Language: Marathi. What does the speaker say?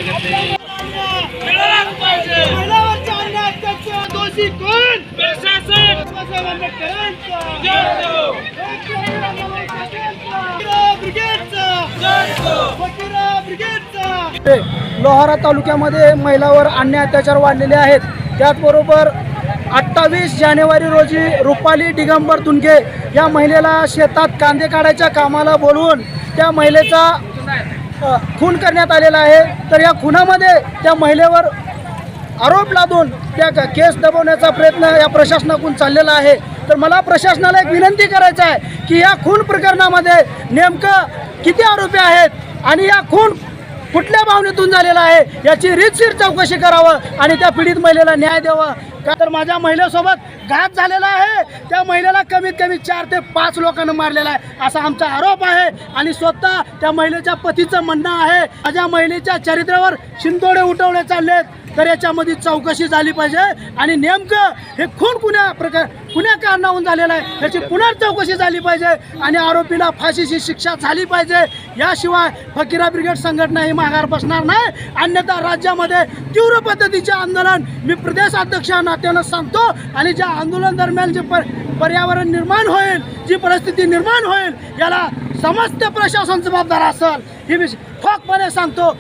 कार्यकर्ते दोषी कोण? प्रशासन लोहारा तालुक्यामध्ये महिलांवर अन्याय अत्याचार वाढलेले आहेत। त्याचबरोबर 28 जानेवारी रोजी रुपाली दिगंबर तुनगे या महिलेला शेतात कांदे काढायच्या कामाला बोलवून त्या महिलेचा खून करण्यात आलेला आहे। तर या खुनामध्ये त्या महिलेवर आरोप लादून त्या केस दबवण्याचा प्रयत्न या प्रशासनाकडून चाललेला आहे। तर मला प्रशासनाला एक विनंती करायचं आहे की या खून प्रकरणामध्ये नेमकं किती आरोपी आहेत आणि या खून कुठल्या भावनेतून झालेला आहे याची रीतसर चौकशी करावं आणि त्या पीडित महिलेला न्याय द्यावा। का तर माझ्या महिलेसोबत घात झालेला आहे, त्या महिलेला कमीत कमी 4 ते 5 लोकांना मारलेला आहे असा आमचा आरोप आहे। आणि स्वतः त्या महिलेच्या पतीचं म्हणणं आहे माझ्या महिलेच्या चरित्रावर शिंतोडे उठवले चाललेत। तर याच्यामध्ये चौकशी झाली पाहिजे आणि नेमकं हे खून कुण्या कारणावरून झालेलं आहे याची पुनर्चौकशी झाली पाहिजे आणि आरोपीला फाशीची शिक्षा झाली पाहिजे। याशिवाय फकीरा ब्रिगेड संघटना ही माघार बसणार नाही, अन्यथा राज्यामध्ये तीव्र पद्धतीचे आंदोलन मी प्रदेश अध्यक्ष नात्यानं सांगतो। आणि ज्या आंदोलन दरम्यान जे पर्यावरण निर्माण होईल, जी परिस्थिती निर्माण होईल याला समस्त प्रशासन जबाबदार असेल हे मी ठोकपणे सांगतो।